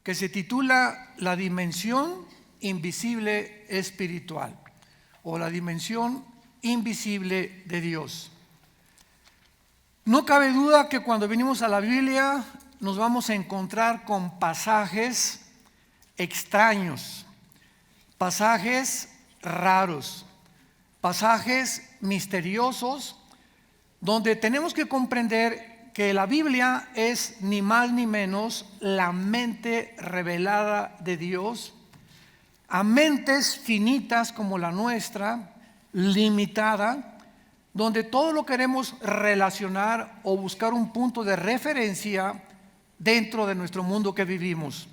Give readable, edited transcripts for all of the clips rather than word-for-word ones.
que se titula La dimensión invisible espiritual o la dimensión invisible de Dios. No cabe duda que cuando venimos a la Biblia nos vamos a encontrar con pasajes extraños, pasajes raros, pasajes misteriosos, donde tenemos que comprender que la Biblia es ni más ni menos la mente revelada de Dios a mentes finitas como la nuestra, limitada, donde todo lo queremos relacionar o buscar un punto de referencia dentro de nuestro mundo que vivimos.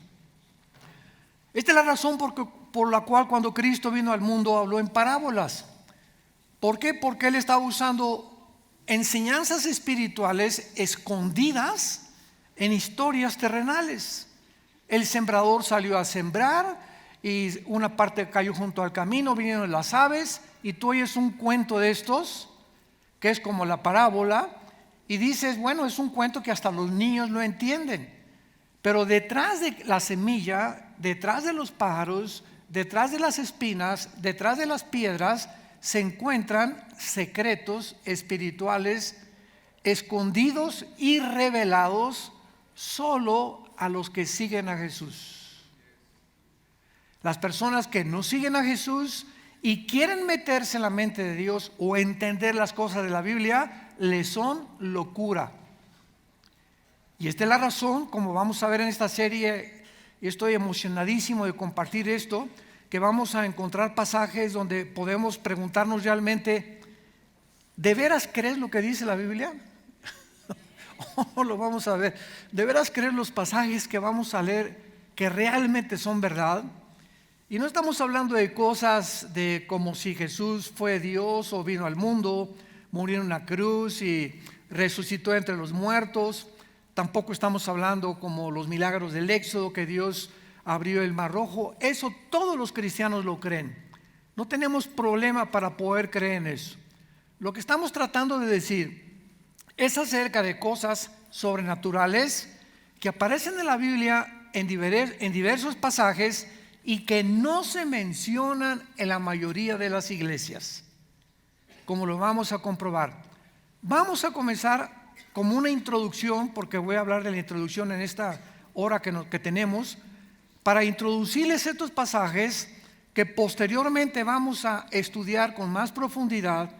Esta es la razón por la cual cuando Cristo vino al mundo habló en parábolas. ¿Por qué? Porque Él estaba usando enseñanzas espirituales escondidas en historias terrenales. El sembrador salió a sembrar y una parte cayó junto al camino, vinieron las aves, y tú oyes un cuento de estos que es como la parábola y dices, bueno, es un cuento que hasta los niños lo entienden, pero detrás de la semilla, detrás de los pájaros, detrás de las espinas, detrás de las piedras se encuentran secretos espirituales escondidos y revelados solo a los que siguen a Jesús. Las personas que no siguen a Jesús y quieren meterse en la mente de Dios o entender las cosas de la Biblia, les son locura. Y esta es la razón, como vamos a ver en esta serie, y estoy emocionadísimo de compartir esto, que vamos a encontrar pasajes donde podemos preguntarnos realmente, ¿de veras crees lo que dice la Biblia? Lo vamos a ver. ¿De veras crees los pasajes que vamos a leer que realmente son verdad? Y no estamos hablando de cosas de como si Jesús fue Dios o vino al mundo, murió en una cruz y resucitó entre los muertos. Tampoco estamos hablando como los milagros del Éxodo, que Dios abrió el Mar Rojo. Eso todos los cristianos lo creen. No tenemos problema para poder creer en eso. Lo que estamos tratando de decir es acerca de cosas sobrenaturales que aparecen en la Biblia en diversos pasajes y que no se mencionan en la mayoría de las iglesias, como lo vamos a comprobar. Vamos a comenzar como una introducción, porque voy a hablar de la introducción en esta hora que tenemos, para introducirles estos pasajes que posteriormente vamos a estudiar con más profundidad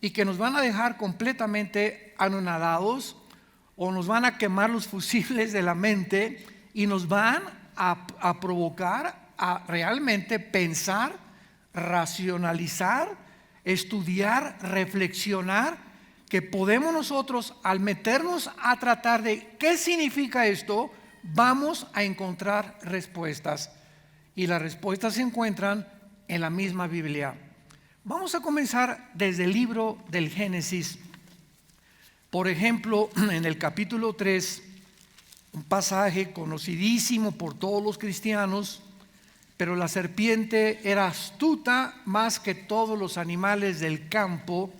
y que nos van a dejar completamente anonadados o nos van a quemar los fusibles de la mente y nos van a provocar a realmente pensar, racionalizar, estudiar, reflexionar, que podemos nosotros al meternos a tratar de qué significa esto, vamos a encontrar respuestas, y las respuestas se encuentran en la misma Biblia. Vamos a comenzar desde el libro del Génesis. Por ejemplo, en el capítulo 3, un pasaje conocidísimo por todos los cristianos, pero la serpiente era astuta más que todos los animales del campo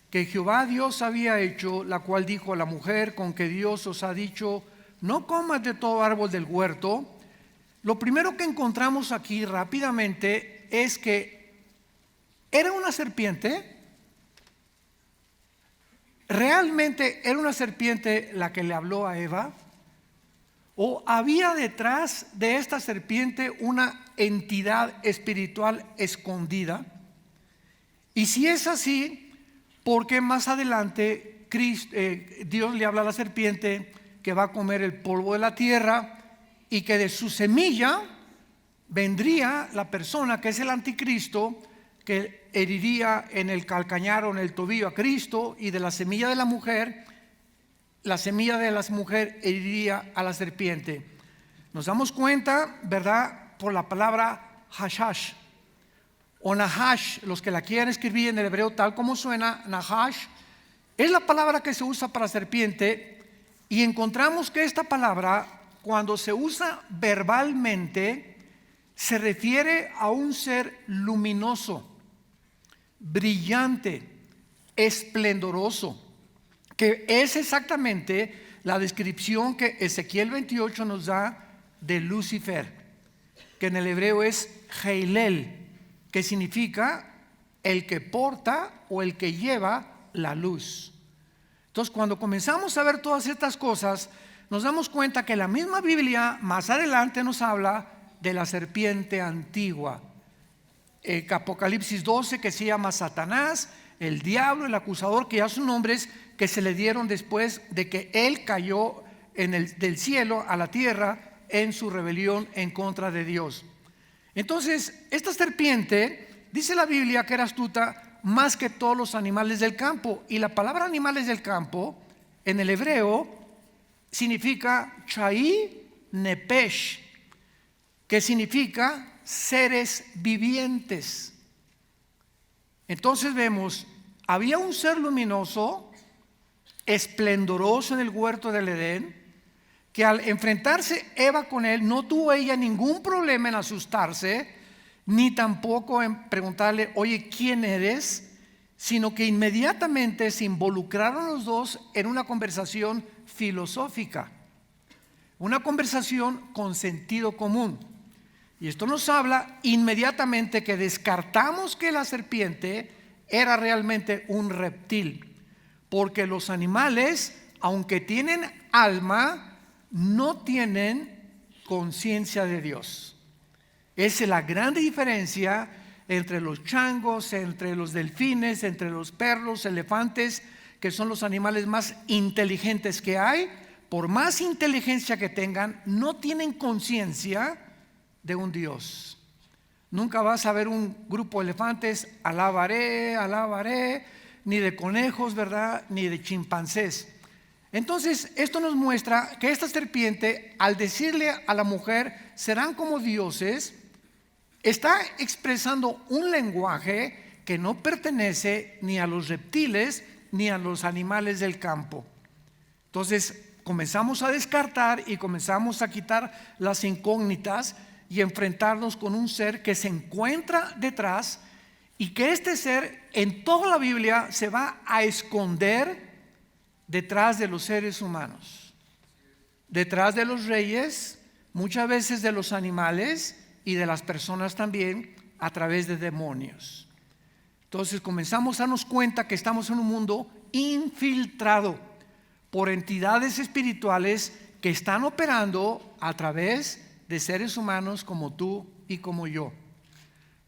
que Jehová Dios había hecho, la cual dijo a la mujer, con que Dios os ha dicho, no comas de todo árbol del huerto. Lo primero que encontramos aquí rápidamente es que era una serpiente. ¿Realmente era una serpiente la que le habló a Eva? ¿O había detrás de esta serpiente una entidad espiritual escondida? Y si es así, ¿por qué más adelante Dios le habla a la serpiente que va a comer el polvo de la tierra y que de su semilla vendría la persona que es el anticristo, que heriría en el calcañar o en el tobillo a Cristo, y de la semilla de la mujer heriría a la serpiente? Nos damos cuenta, ¿verdad?, por la palabra hashash o nahash. Los que la quieran escribir en el hebreo tal como suena, nahash es la palabra que se usa para serpiente, y encontramos que esta palabra, cuando se usa verbalmente, se refiere a un ser luminoso, brillante, esplendoroso, que es exactamente la descripción que Ezequiel 28 nos da de Lucifer, que en el hebreo es Heilel, que significa el que porta o el que lleva la luz. Entonces, cuando comenzamos a ver todas estas cosas, nos damos cuenta que la misma Biblia más adelante nos habla de la serpiente antigua. Apocalipsis 12, que se llama Satanás, el diablo, el acusador, que ya son nombres que se le dieron después de que él cayó del cielo a la tierra en su rebelión en contra de Dios. Entonces, esta serpiente, dice la Biblia que era astuta más que todos los animales del campo. Y la palabra animales del campo en el hebreo significa Chai Nepesh, que significa seres vivientes. Entonces vemos, había un ser luminoso, esplendoroso en el huerto del Edén, que al enfrentarse Eva con él, no tuvo ella ningún problema en asustarse, ni tampoco en preguntarle, oye, ¿quién eres? Sino que inmediatamente se involucraron los dos en una conversación filosófica, una conversación con sentido común. Y esto nos habla inmediatamente que descartamos que la serpiente era realmente un reptil, porque los animales, aunque tienen alma, no tienen conciencia de Dios. Esa es la gran diferencia entre los changos, entre los delfines, entre los perros, elefantes, que son los animales más inteligentes que hay. Por más inteligencia que tengan, no tienen conciencia de un Dios. Nunca vas a ver un grupo de elefantes, alabaré, alabaré, ni de conejos, ¿verdad? Ni de chimpancés. Entonces, esto nos muestra que esta serpiente, al decirle a la mujer, serán como dioses, está expresando un lenguaje que no pertenece ni a los reptiles ni a los animales del campo. Entonces, comenzamos a descartar y comenzamos a quitar las incógnitas y enfrentarnos con un ser que se encuentra detrás, y que este ser en toda la Biblia se va a esconder detrás de los seres humanos, detrás de los reyes, muchas veces de los animales y de las personas también, a través de demonios. Entonces comenzamos a darnos cuenta que estamos en un mundo infiltrado por entidades espirituales que están operando a través de seres humanos como tú y como yo.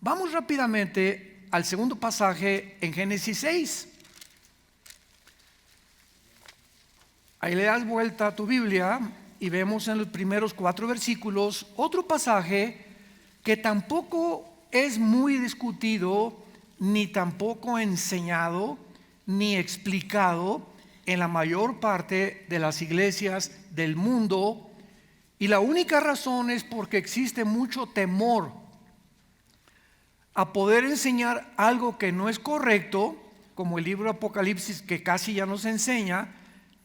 Vamos rápidamente al segundo pasaje en Génesis 6. Ahí le das vuelta a tu Biblia y vemos en los primeros 4 versículos otro pasaje que tampoco es muy discutido, ni tampoco enseñado, ni explicado en la mayor parte de las iglesias del mundo. Y la única razón es porque existe mucho temor a poder enseñar algo que no es correcto, como el libro de Apocalipsis, que casi ya nos enseña.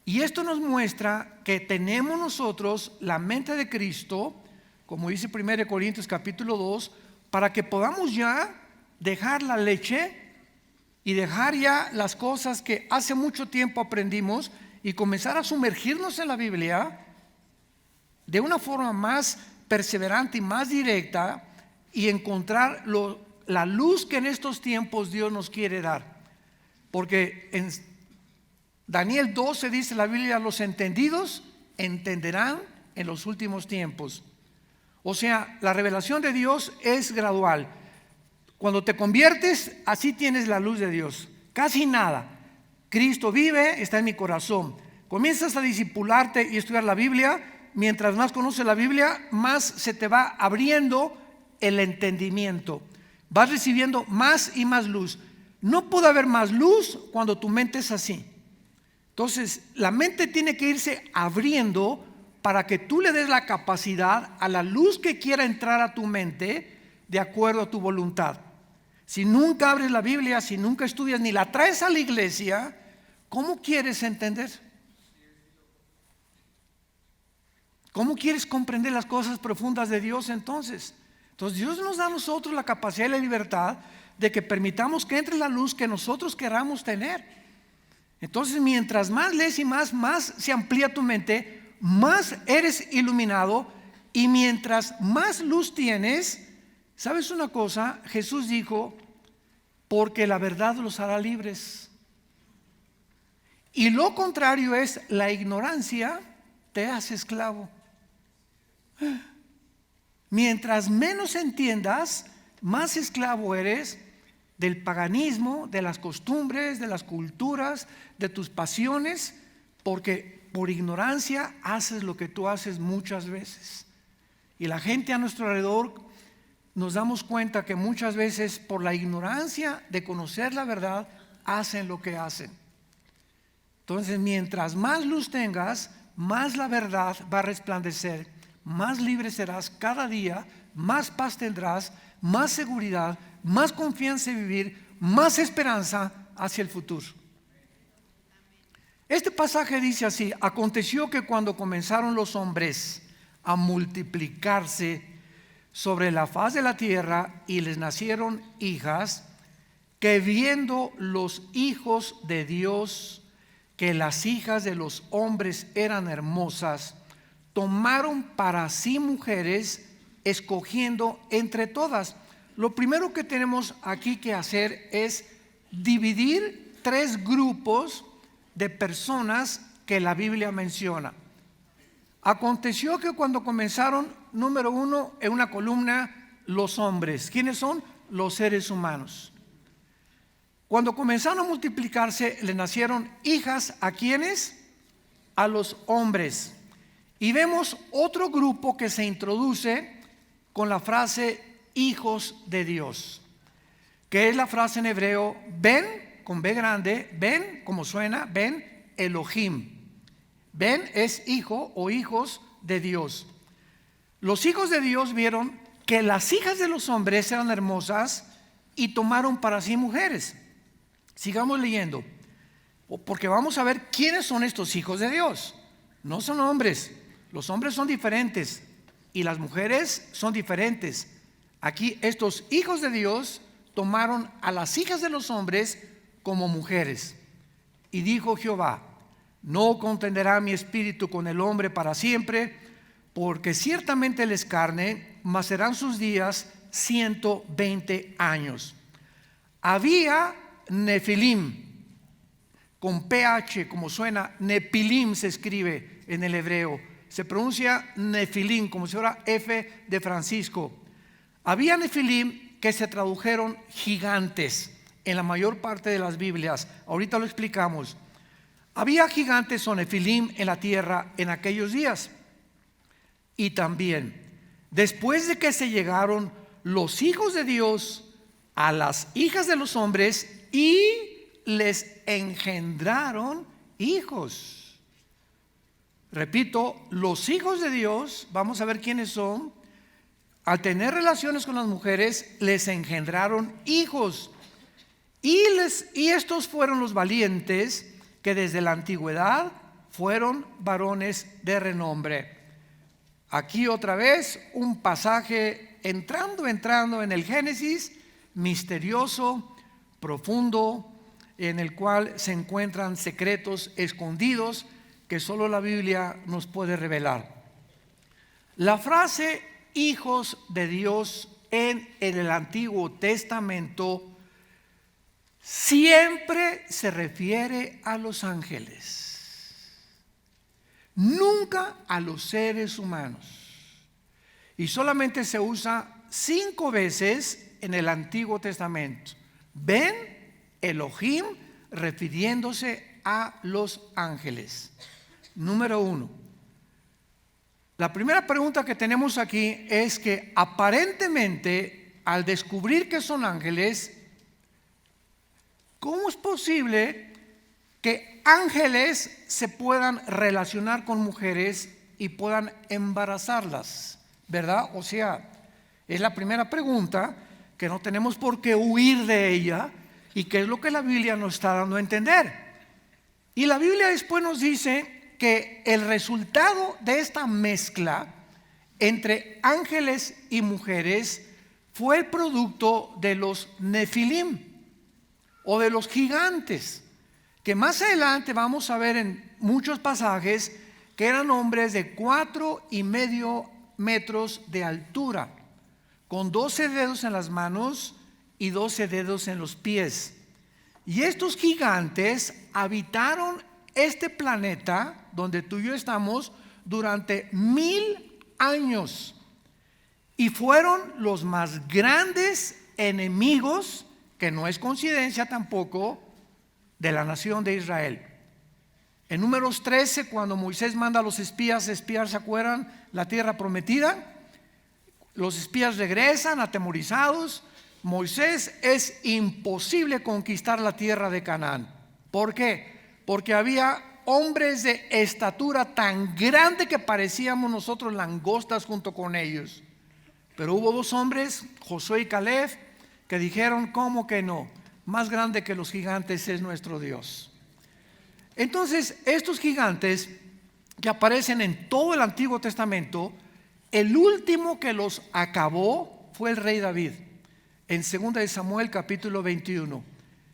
Y esto nos muestra que tenemos nosotros la mente de Cristo, como dice 1 Corintios capítulo 2, para que podamos ya dejar la leche y dejar ya las cosas que hace mucho tiempo aprendimos y comenzar a sumergirnos en la Biblia de una forma más perseverante y más directa, y encontrar la luz que en estos tiempos Dios nos quiere dar. Porque en Daniel 12 dice la Biblia, los entendidos entenderán en los últimos tiempos. O sea, la revelación de Dios es gradual. Cuando te conviertes, así tienes la luz de Dios. Casi nada. Cristo vive, está en mi corazón. Comienzas a discipularte y estudiar la Biblia. Mientras más conoces la Biblia, más se te va abriendo el entendimiento. Vas recibiendo más y más luz. No puede haber más luz cuando tu mente es así. Entonces, la mente tiene que irse abriendo para que tú le des la capacidad a la luz que quiera entrar a tu mente de acuerdo a tu voluntad. Si nunca abres la Biblia, si nunca estudias ni la traes a la iglesia, ¿cómo quieres entender? ¿Cómo quieres comprender las cosas profundas de Dios entonces? Entonces Dios nos da a nosotros la capacidad y la libertad de que permitamos que entre la luz que nosotros queramos tener. Entonces mientras más lees y más se amplía tu mente, más eres iluminado, Y mientras más luz tienes, ¿sabes una cosa? Jesús dijo, porque la verdad los hará libres. Y lo contrario es, la ignorancia te hace esclavo. Mientras menos entiendas, más esclavo eres del paganismo, de las costumbres, de las culturas, de tus pasiones, porque por ignorancia haces lo que tú haces muchas veces. Y la gente a nuestro alrededor nos damos cuenta que muchas veces por la ignorancia de conocer la verdad hacen lo que hacen. Entonces, mientras más luz tengas, más la verdad va a resplandecer, más libre serás cada día, más paz tendrás, más seguridad, más confianza en vivir, más esperanza hacia el futuro. Este pasaje dice así: aconteció que cuando comenzaron los hombres a multiplicarse sobre la faz de la tierra y les nacieron hijas, que viendo los hijos de Dios que las hijas de los hombres eran hermosas, tomaron para sí mujeres, escogiendo entre todas. Lo primero que tenemos aquí que hacer es dividir tres grupos de personas que la Biblia menciona. Aconteció que cuando comenzaron, número uno, en una columna, los hombres. ¿Quiénes son? Los seres humanos. Cuando comenzaron a multiplicarse, le nacieron hijas. ¿A quiénes? A los hombres. Y vemos otro grupo que se introduce con la frase hijos de Dios, que es la frase en hebreo ben, con B grande, ben, como suena, ben Elohim. Ben es hijo o hijos de Dios. Los hijos de Dios vieron que las hijas de los hombres eran hermosas y tomaron para sí mujeres. Sigamos leyendo, porque vamos a ver quiénes son estos hijos de Dios. No son hombres, los hombres son diferentes y las mujeres son diferentes. Aquí estos hijos de Dios tomaron a las hijas de los hombres como mujeres. Y dijo Jehová: no contenderá mi espíritu con el hombre para siempre, porque ciertamente él es carne, mas serán sus días 120 años. Había Nefilim, con PH, como suena, Nepilim se escribe en el hebreo, se pronuncia Nefilim, como si fuera F de Francisco. Había Nefilim que se tradujeron gigantes en la mayor parte de las Biblias. Ahorita lo explicamos. Había gigantes o Nefilim en la tierra en aquellos días. Y también, después de que se llegaron los hijos de Dios a las hijas de los hombres y les engendraron hijos. Repito, los hijos de Dios, vamos a ver quiénes son. Al tener relaciones con las mujeres, les engendraron hijos. Y estos fueron los valientes que desde la antigüedad fueron varones de renombre. Aquí otra vez un pasaje entrando en el Génesis, misterioso, profundo, en el cual se encuentran secretos escondidos que solo la Biblia nos puede revelar. La frase hijos de Dios en el Antiguo Testamento siempre se refiere a los ángeles, nunca a los seres humanos. Y solamente se usa 5 veces en el Antiguo Testamento. Ben Elohim, refiriéndose a los ángeles. Número 1. La primera pregunta que tenemos aquí es que aparentemente, al descubrir que son ángeles, ¿cómo es posible que ángeles se puedan relacionar con mujeres y puedan embarazarlas? ¿Verdad? O sea, es la primera pregunta que no tenemos por qué huir de ella y que es lo que la Biblia nos está dando a entender. Y la Biblia después nos dice que el resultado de esta mezcla entre ángeles y mujeres fue el producto de los Nefilim o de los gigantes, que más adelante vamos a ver en muchos pasajes que eran hombres de 4,5 metros de altura, con 12 dedos en las manos y 12 dedos en los pies. Y estos gigantes habitaron este planeta donde tú y yo estamos durante 1000 años y fueron los más grandes enemigos, que no es coincidencia tampoco, de la nación de Israel. En Números 13, cuando Moisés manda a los espías a espiar, ¿se acuerdan? La tierra prometida. Los espías regresan atemorizados. Moisés, es imposible conquistar la tierra de Canaán. ¿Por qué? Porque había hombres de estatura tan grande que parecíamos nosotros langostas junto con ellos. Pero hubo dos hombres, Josué y Caleb, que dijeron: ¿cómo que no? Más grande que los gigantes es nuestro Dios. Entonces, estos gigantes que aparecen en todo el Antiguo Testamento, el último que los acabó fue el rey David. En 2 de Samuel capítulo 21,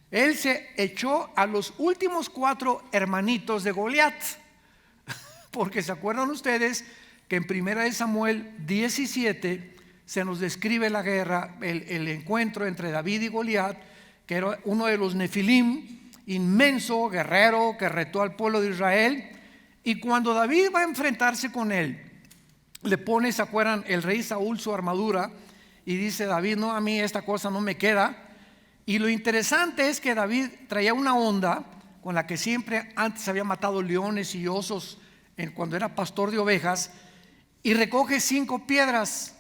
él se echó a los últimos 4 hermanitos de Goliat. Porque se acuerdan ustedes que en 1 de Samuel 17 se nos describe la guerra, el encuentro entre David y Goliat, que era uno de los Nefilim, inmenso guerrero que retó al pueblo de Israel. Y cuando David va a enfrentarse con él, le pone, ¿se acuerdan? El rey Saúl su armadura, y dice David: no, a mí esta cosa no me queda. Y lo interesante es que David traía una onda con la que siempre antes había matado leones y osos cuando era pastor de ovejas, y recoge 5 piedras.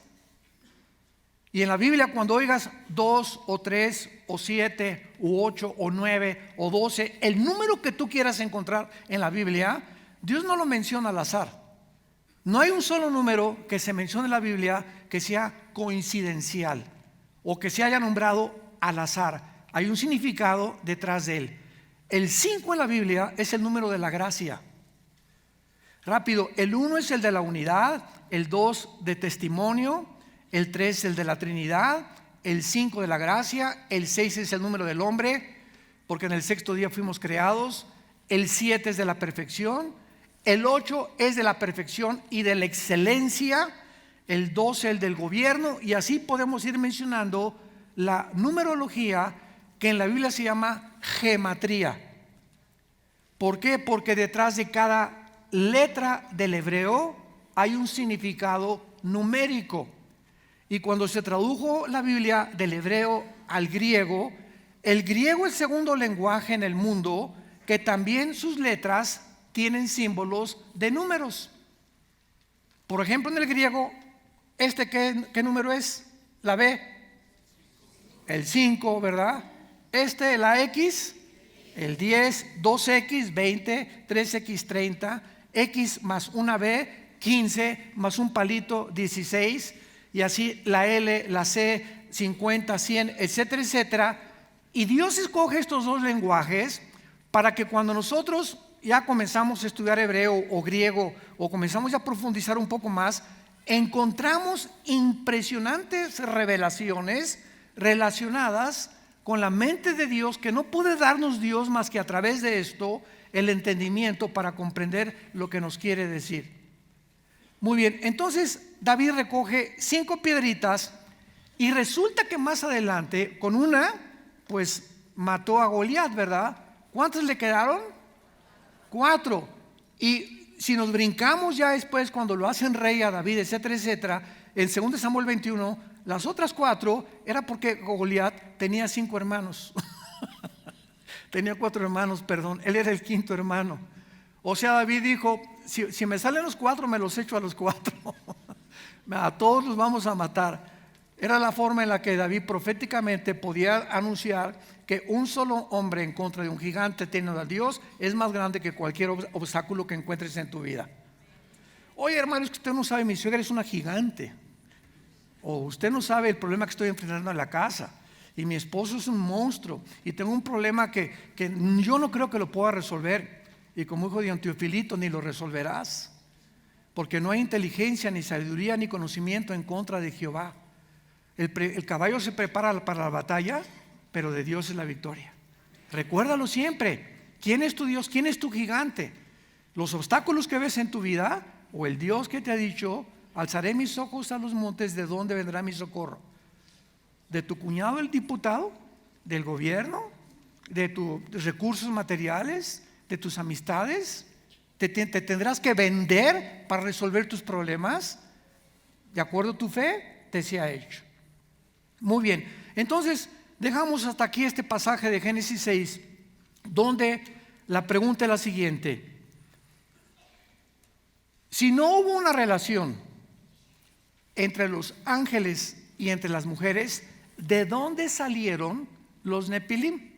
Y en la Biblia, cuando oigas 2 o 3 o 7 u 8 o 9 o 12, el número que tú quieras encontrar en la Biblia, Dios no lo menciona al azar. No hay un solo número que se mencione en la Biblia que sea coincidencial o que se haya nombrado al azar. Hay un significado detrás de él. El 5 en la Biblia es el número de la gracia. Rápido, el 1 es el de la unidad, el 2 de testimonio, el 3 el de la Trinidad, el 5 de la gracia, el 6 es el número del hombre, porque en el 6º día fuimos creados, el 7 es de la perfección, el 8 es de la perfección y de la excelencia, el 12 el del gobierno, y así podemos ir mencionando la numerología que en la Biblia se llama gematría. ¿Por qué? Porque detrás de cada letra del hebreo hay un significado numérico. Y cuando se tradujo la Biblia del hebreo al griego, el griego es el segundo lenguaje en el mundo que también sus letras tienen símbolos de números. Por ejemplo, en el griego, ¿qué número es? La B, el 5, ¿verdad? La X, el 10, 2X, 20, 3X, 30, X más una B, 15, más un palito, 16, y así la L, la C, 50, 100, etcétera, etcétera. Y Dios escoge estos dos lenguajes para que cuando nosotros ya comenzamos a estudiar hebreo o griego, o comenzamos a profundizar un poco más, encontramos impresionantes revelaciones relacionadas con la mente de Dios, que no puede darnos Dios más que a través de esto el entendimiento para comprender lo que nos quiere decir. Muy bien, entonces David recoge 5 piedritas y resulta que más adelante con una pues mató a Goliat, ¿verdad? ¿Cuántas le quedaron? 4. Y si nos brincamos ya después, cuando lo hacen rey a David, etcétera, etcétera, en 2 Samuel 21, las otras 4 era porque Goliat tenía 5 hermanos. Tenía 4 hermanos, perdón, él era el 5.º hermano. O sea, David dijo: si me salen los 4, me los echo a los 4. A todos los vamos a matar. Era la forma en la que David proféticamente podía anunciar que un solo hombre en contra de un gigante teniendo a Dios es más grande que cualquier obstáculo que encuentres en tu vida. Oye, hermano, es que usted no sabe, mi suegra es una gigante. O usted no sabe el problema que estoy enfrentando en la casa. Y mi esposo es un monstruo. Y tengo un problema que yo no creo que lo pueda resolver. Y como hijo de Teofilito, ni lo resolverás. Porque no hay inteligencia, ni sabiduría, ni conocimiento en contra de Jehová. El caballo se prepara para la batalla, pero de Dios es la victoria. Recuérdalo siempre. ¿Quién es tu Dios? ¿Quién es tu gigante? ¿Los obstáculos que ves en tu vida o el Dios que te ha dicho alzaré mis ojos a los montes, ¿de dónde vendrá mi socorro? ¿De tu cuñado el diputado? ¿Del gobierno? ¿De tus recursos materiales? ¿De tus amistades? ¿Te tendrás que vender para resolver tus problemas? De acuerdo a tu fe, te sea hecho. Muy bien, entonces dejamos hasta aquí este pasaje de Génesis 6, donde la pregunta es la siguiente: si no hubo una relación entre los ángeles y entre las mujeres, ¿de dónde salieron los Nepilim?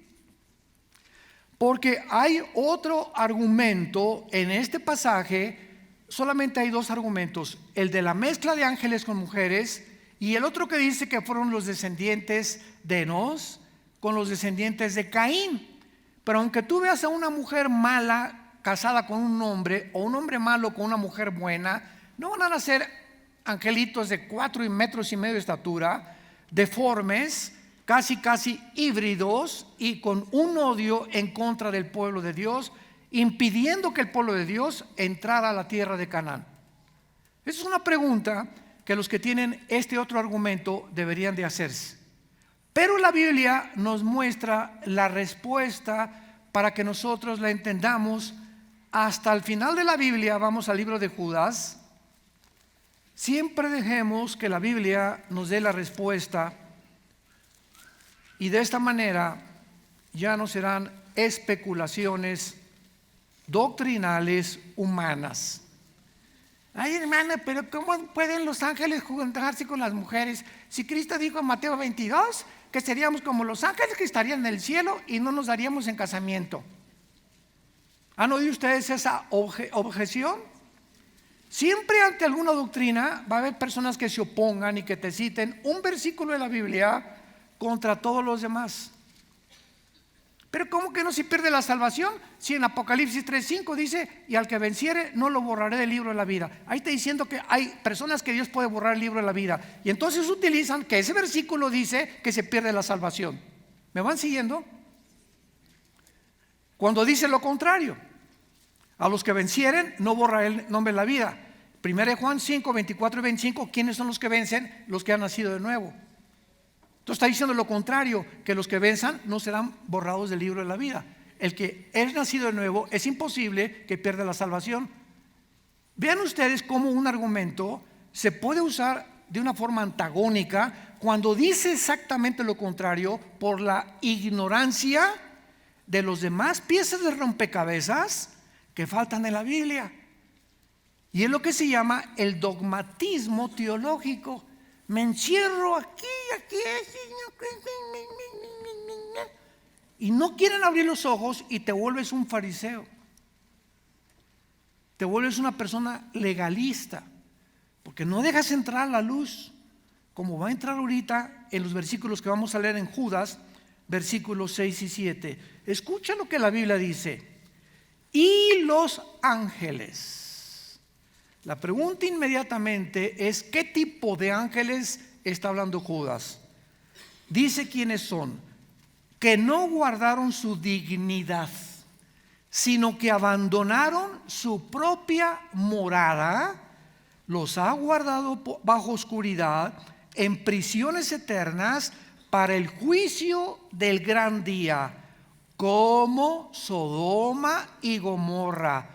Porque hay otro argumento en este pasaje. Solamente hay dos argumentos: el de la mezcla de ángeles con mujeres, y el otro que dice que fueron los descendientes de Enos con los descendientes de Caín. Pero aunque tú veas a una mujer mala casada con un hombre, o un hombre malo con una mujer buena, no van a nacer angelitos de 4 metros y medio de estatura, deformes, casi híbridos, y con un odio en contra del pueblo de Dios, impidiendo que el pueblo de Dios entrara a la tierra de Canaán. Esa es una pregunta que los que tienen este otro argumento deberían de hacerse. Pero la Biblia nos muestra la respuesta para que nosotros la entendamos. Hasta el final de la Biblia, vamos al libro de Judas. Siempre dejemos que la Biblia nos dé la respuesta, y de esta manera ya no serán especulaciones doctrinales humanas. Ay, hermana, pero ¿cómo pueden los ángeles juntarse con las mujeres? Si Cristo dijo en Mateo 22 que seríamos como los ángeles que estarían en el cielo y no nos daríamos en casamiento. ¿Han oído ustedes esa objeción? Siempre ante alguna doctrina va a haber personas que se opongan y que te citen un versículo de la Biblia contra todos los demás. Pero ¿cómo que no se pierde la salvación? Si en Apocalipsis 3:5 dice: y al que venciere no lo borraré del libro de la vida. Ahí está diciendo que hay personas que Dios puede borrar el libro de la vida, y entonces utilizan que ese versículo dice que se pierde la salvación. ¿Me van siguiendo? Cuando dice lo contrario: a los que vencieren no borraré el nombre de la vida. 1 Juan 5:24 y 25. ¿Quiénes son los que vencen? Los que han nacido de nuevo. Entonces está diciendo lo contrario, que los que venzan no serán borrados del libro de la vida. El que es nacido de nuevo, es imposible que pierda la salvación. Vean ustedes cómo un argumento se puede usar de una forma antagónica cuando dice exactamente lo contrario, por la ignorancia de los demás piezas de rompecabezas que faltan en la Biblia. Y es lo que se llama el dogmatismo teológico. Me encierro aquí, y no quieren abrir los ojos, y te vuelves un fariseo, te vuelves una persona legalista, porque no dejas entrar la luz, como va a entrar ahorita en los versículos que vamos a leer en Judas, versículos 6 y 7. Escucha lo que la Biblia dice: y los ángeles. La pregunta inmediatamente es: ¿qué tipo de ángeles está hablando Judas? Dice quiénes son: que no guardaron su dignidad, sino que abandonaron su propia morada, los ha guardado bajo oscuridad en prisiones eternas para el juicio del gran día, como Sodoma y Gomorra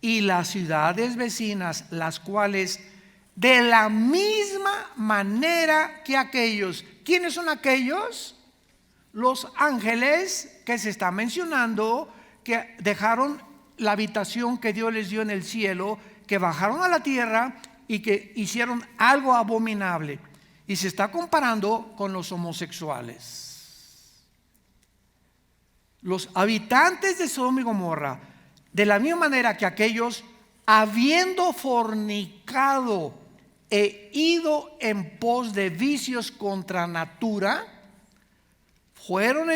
y las ciudades vecinas, las cuales de la misma manera que aquellos. ¿Quiénes son aquellos? Los ángeles que se está mencionando, que dejaron la habitación que Dios les dio en el cielo, que bajaron a la tierra y que hicieron algo abominable. Y se está comparando con los homosexuales. Los habitantes de Sodoma y Gomorra, de la misma manera que aquellos, habiendo fornicado e ido en pos de vicios contra natura, fueron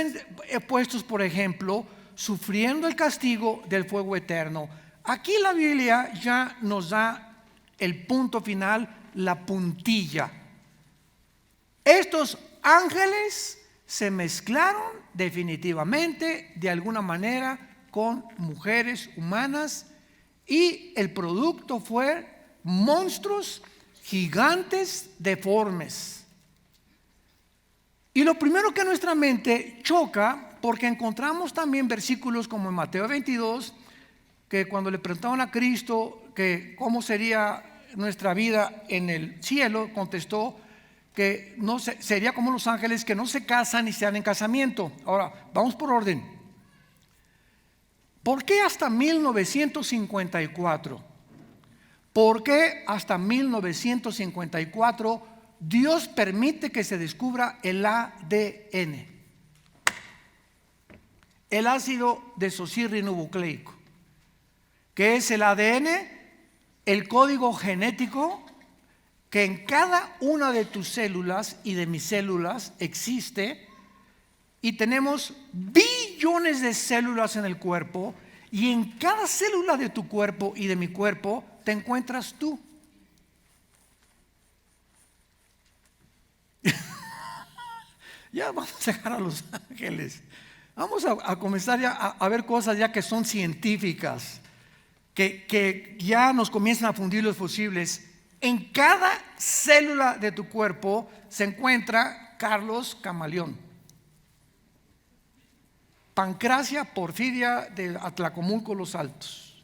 puestos, por ejemplo, sufriendo el castigo del fuego eterno. Aquí la Biblia ya nos da el punto final, la puntilla. Estos ángeles se mezclaron definitivamente, de alguna manera, con mujeres humanas, y el producto fue monstruos gigantes deformes. Y lo primero que nuestra mente choca, porque encontramos también versículos como en Mateo 22, que cuando le preguntaban a Cristo que cómo sería nuestra vida en el cielo, contestó que no sería como los ángeles, que no se casan ni se dan en casamiento. Ahora, vamos por orden. ¿Por qué hasta 1954? ¿Por qué hasta 1954 Dios permite que se descubra el ADN? El ácido desoxirribonucleico, que es el ADN, el código genético que en cada una de tus células y de mis células existe, y tenemos billones de células en el cuerpo, y en cada célula de tu cuerpo y de mi cuerpo te encuentras tú. Ya vamos a llegar a Los Ángeles. Vamos a comenzar ya a ver cosas ya que son científicas, que ya nos comienzan a fundir los fusibles. En cada célula de tu cuerpo se encuentra Carlos Camaleón, Pancracia Porfiria de Atlacomulco Los Altos,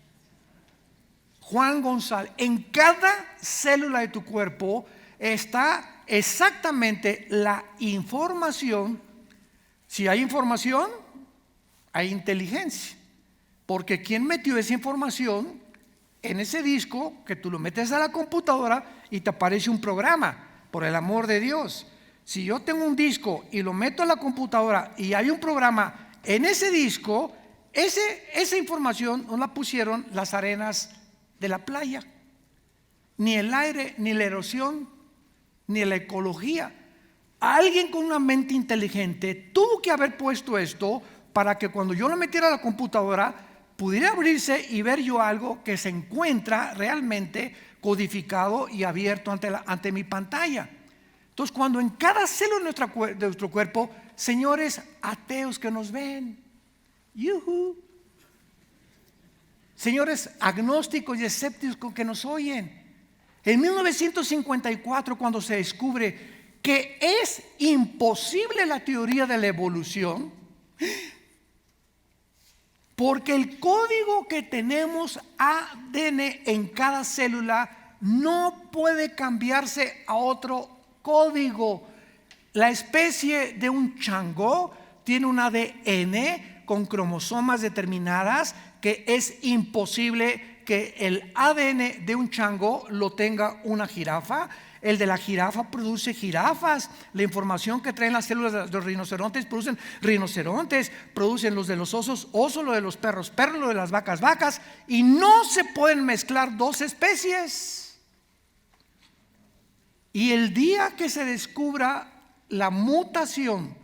Juan González. En cada célula de tu cuerpo está exactamente la información. Si hay información, hay inteligencia, porque ¿quién metió esa información en ese disco que tú lo metes a la computadora y te aparece un programa? Por el amor de Dios, si yo tengo un disco y lo meto a la computadora y hay un programa en ese disco, esa información no la pusieron las arenas de la playa, ni el aire, ni la erosión, ni la ecología. Alguien con una mente inteligente tuvo que haber puesto esto para que cuando yo lo metiera a la computadora pudiera abrirse y ver yo algo que se encuentra realmente codificado y abierto ante mi pantalla. Entonces, cuando en cada célula de nuestro cuerpo, señores ateos que nos ven, señores agnósticos y escépticos que nos oyen, en 1954, cuando se descubre que es imposible la teoría de la evolución, porque el código que tenemos ADN en cada célula no puede cambiarse a otro código. La especie de un chango tiene un ADN con cromosomas determinadas que es imposible que el ADN de un chango lo tenga una jirafa. El de la jirafa produce jirafas. La información que traen las células de los rinocerontes producen rinocerontes. Producen los de los osos, lo de los perros, perros, lo de las vacas, vacas. Y no se pueden mezclar dos especies. Y el día que se descubra la mutación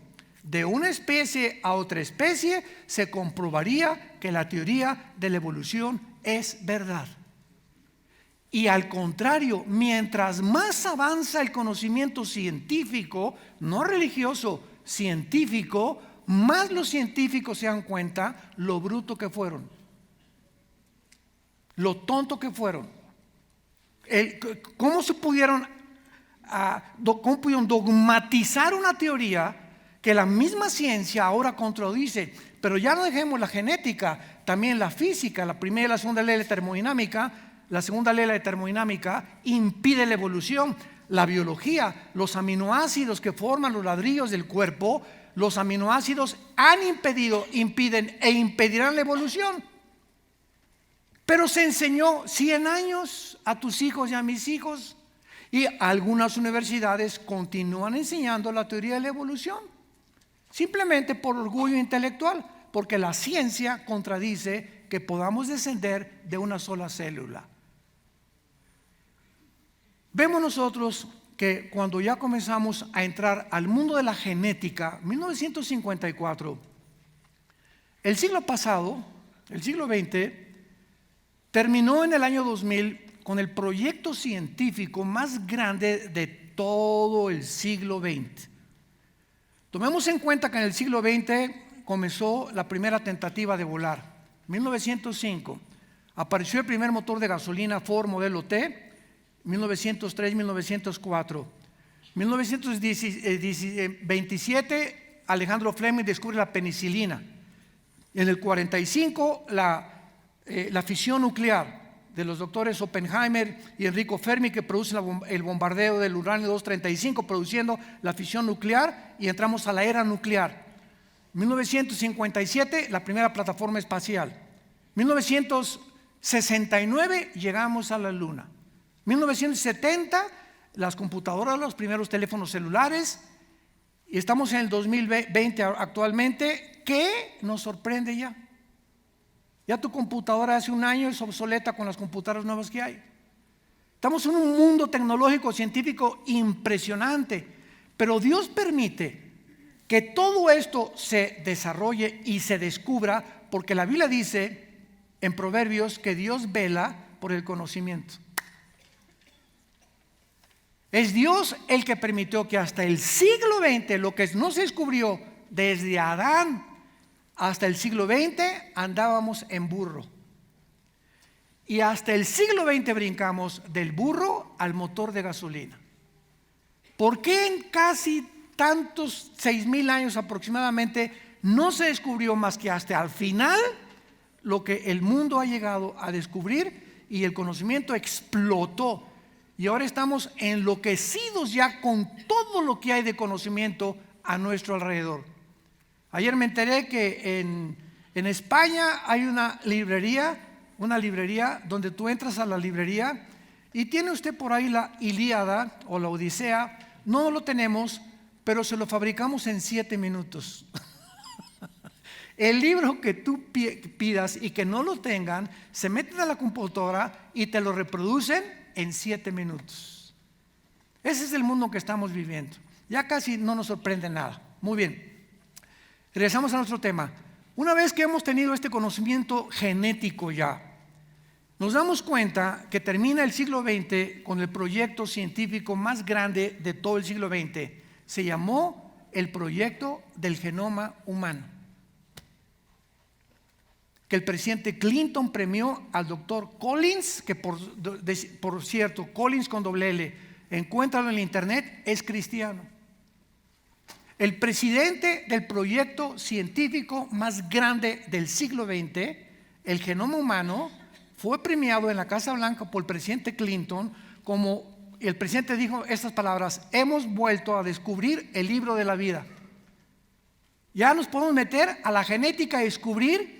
de una especie a otra especie, se comprobaría que la teoría de la evolución es verdad. Y al contrario, mientras más avanza el conocimiento científico, no religioso, científico, más los científicos se dan cuenta lo bruto que fueron, lo tonto que fueron. ¿Cómo pudieron dogmatizar una teoría que la misma ciencia ahora contradice? Pero ya no dejemos la genética, también la física, la primera y la segunda ley de termodinámica. La segunda ley de termodinámica impide la evolución. La biología, los aminoácidos que forman los ladrillos del cuerpo, los aminoácidos han impedido, impiden e impedirán la evolución. Pero se enseñó 100 años a tus hijos y a mis hijos, y algunas universidades continúan enseñando la teoría de la evolución, simplemente por orgullo intelectual, porque la ciencia contradice que podamos descender de una sola célula. Vemos nosotros que cuando ya comenzamos a entrar al mundo de la genética, 1954, el siglo pasado, el siglo XX, terminó en el año 2000 con el proyecto científico más grande de todo el siglo XX. Tomemos en cuenta que en el siglo XX comenzó la primera tentativa de volar. 1905 apareció el primer motor de gasolina Ford modelo T. 1903, 1904. 1927, Alejandro Fleming descubre la penicilina. En el 45, la fisión nuclear de los doctores Oppenheimer y Enrico Fermi, que producen el bombardeo del uranio 235, produciendo la fisión nuclear, y entramos a la era nuclear. 1957, la primera plataforma espacial. 1969, llegamos a la luna. 1970, las computadoras, los primeros teléfonos celulares, y estamos en el 2020 actualmente. ¿Qué nos sorprende ya? Ya tu computadora hace un año es obsoleta con las computadoras nuevas que hay. Estamos en un mundo tecnológico, científico impresionante, pero Dios permite que todo esto se desarrolle y se descubra, porque la Biblia dice en Proverbios que Dios vela por el conocimiento. Es Dios el que permitió que hasta el siglo XX, lo que no se descubrió desde Adán hasta el siglo XX, andábamos en burro. Y hasta el siglo XX brincamos del burro al motor de gasolina. ¿Por qué en casi tantos 6,000 años aproximadamente no se descubrió más que hasta al final lo que el mundo ha llegado a descubrir, y el conocimiento explotó? Y ahora estamos enloquecidos ya con todo lo que hay de conocimiento a nuestro alrededor. Ayer me enteré que en España hay una librería donde tú entras a la librería y tiene usted por ahí la Ilíada o la Odisea. No lo tenemos, pero se lo fabricamos en 7 minutos. El libro que tú pidas y que no lo tengan, se meten a la computadora y te lo reproducen en 7 minutos. Ese es el mundo que estamos viviendo. Ya casi no nos sorprende nada. Muy bien, regresamos a nuestro tema. Una vez que hemos tenido este conocimiento genético ya, nos damos cuenta que termina el siglo XX con el proyecto científico más grande de todo el siglo XX. Se llamó el proyecto del genoma humano, que el presidente Clinton premió al doctor Collins, que por cierto, Collins con doble L, encuéntralo en la internet, es cristiano. El presidente del proyecto científico más grande del siglo XX, el genoma humano, fue premiado en la Casa Blanca por el presidente Clinton, como el presidente dijo estas palabras: hemos vuelto a descubrir el libro de la vida. Ya nos podemos meter a la genética y descubrir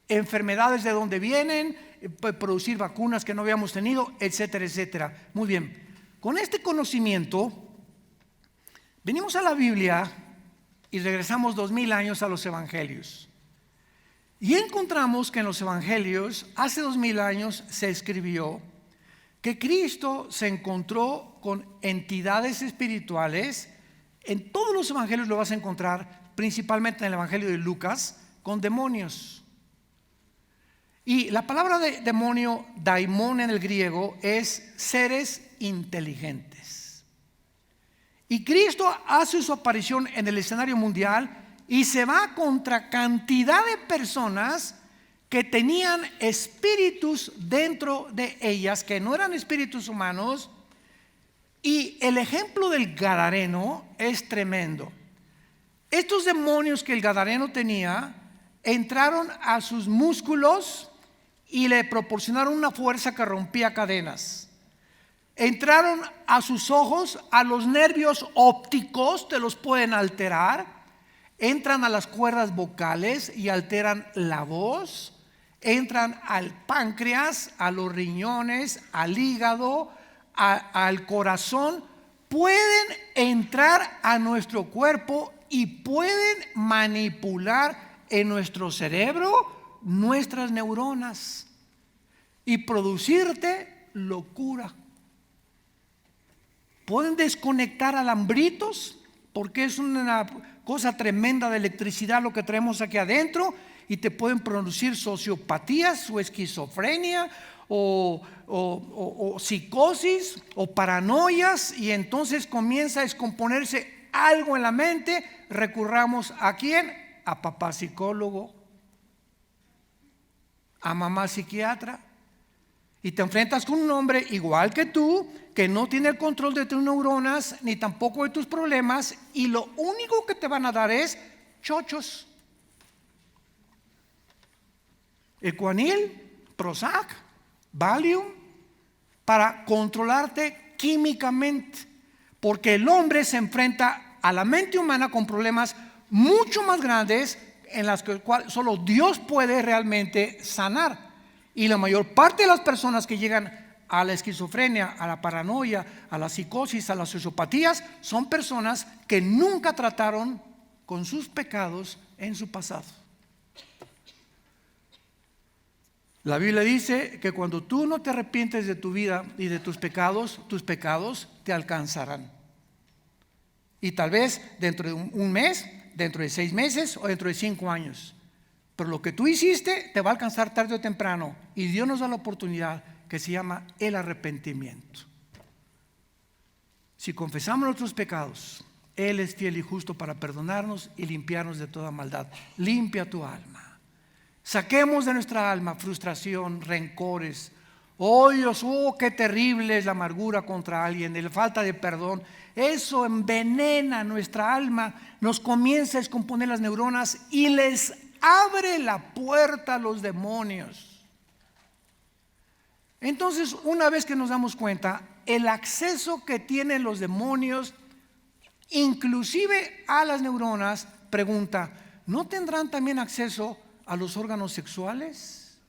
enfermedades de dónde vienen, producir vacunas que no habíamos tenido, etcétera, etcétera. Muy bien, con este conocimiento venimos a la Biblia y regresamos 2000 años a los evangelios, y encontramos que en los evangelios hace 2000 años se escribió que Cristo se encontró con entidades espirituales. En todos los evangelios lo vas a encontrar, principalmente en el evangelio de Lucas, con demonios. Y la palabra de demonio, daimon en el griego, es seres inteligentes. Y Cristo hace su aparición en el escenario mundial y se va contra cantidad de personas que tenían espíritus dentro de ellas, que no eran espíritus humanos. Y el ejemplo del gadareno es tremendo. Estos demonios que el gadareno tenía entraron a sus músculos y le proporcionaron una fuerza que rompía cadenas. Entraron a sus ojos, a los nervios ópticos, te los pueden alterar. Entran a las cuerdas vocales y alteran la voz. Entran al páncreas, a los riñones, al hígado, al corazón. Pueden entrar a nuestro cuerpo y pueden manipular en nuestro cerebro nuestras neuronas y producirte locura. Pueden desconectar alambritos, porque es una cosa tremenda de electricidad lo que traemos aquí adentro, y te pueden producir sociopatías o esquizofrenia o psicosis o paranoias, y entonces comienza a descomponerse algo en la mente. Recurramos ¿a quién? A papá psicólogo, a mamá psiquiatra. Y te enfrentas con un hombre igual que tú, que no tiene el control de tus neuronas, ni tampoco de tus problemas, y lo único que te van a dar es chochos. Ecuanil, Prozac, Valium, para controlarte químicamente. Porque el hombre se enfrenta a la mente humana con problemas mucho más grandes en las que solo Dios puede realmente sanar. Y la mayor parte de las personas que llegan a la esquizofrenia, a la paranoia, a la psicosis, a las sociopatías, son personas que nunca trataron con sus pecados en su pasado. La Biblia dice que cuando tú no te arrepientes de tu vida y de tus pecados te alcanzarán. Y tal vez dentro de un mes, dentro de 6 meses o dentro de 5 años. Pero lo que tú hiciste te va a alcanzar tarde o temprano. Y Dios nos da la oportunidad que se llama el arrepentimiento. Si confesamos nuestros pecados, Él es fiel y justo para perdonarnos y limpiarnos de toda maldad. Limpia tu alma. Saquemos de nuestra alma frustración, rencores, odios. Qué terrible es la amargura contra alguien, la falta de perdón. Eso envenena nuestra alma, nos comienza a descomponer las neuronas y les abre la puerta a los demonios. Entonces, una vez que nos damos cuenta, el acceso que tienen los demonios, inclusive a las neuronas, pregunta, ¿no tendrán también acceso a los órganos sexuales?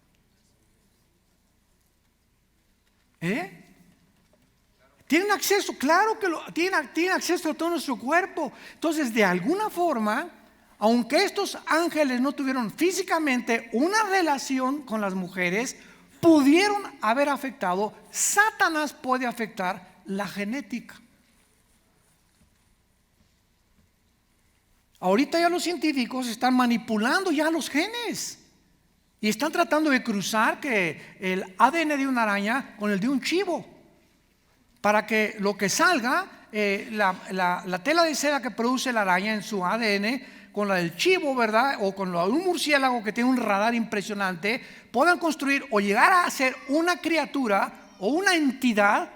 Tienen acceso, claro que tienen acceso a todo nuestro cuerpo. Entonces, de alguna forma, aunque estos ángeles no tuvieron físicamente una relación con las mujeres, pudieron haber afectado. Satanás puede afectar la genética. Ahorita ya los científicos están manipulando ya los genes y están tratando de cruzar que el ADN de una araña con el de un chivo, para que lo que salga, la tela de seda que produce la araña en su ADN con la del chivo, ¿verdad? O con la de un murciélago que tiene un radar impresionante, puedan construir o llegar a ser una criatura o una entidad,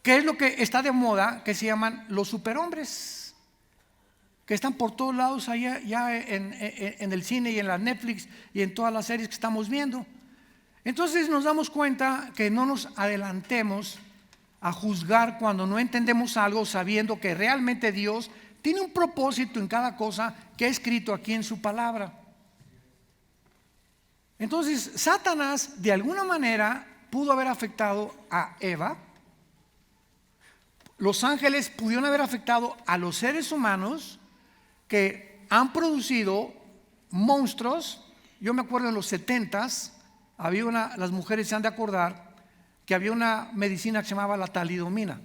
que es lo que está de moda, que se llaman los superhombres, que están por todos lados allá ya en el cine y en la Netflix y en todas las series que estamos viendo. Entonces nos damos cuenta que no nos adelantemos a juzgar cuando no entendemos algo, sabiendo que realmente Dios tiene un propósito en cada cosa que ha escrito aquí en su palabra. Entonces, Satanás de alguna manera pudo haber afectado a Eva. Los ángeles pudieron haber afectado a los seres humanos que han producido monstruos. Yo me acuerdo en los 70s, las mujeres se han de acordar que había una medicina que se llamaba la talidomina.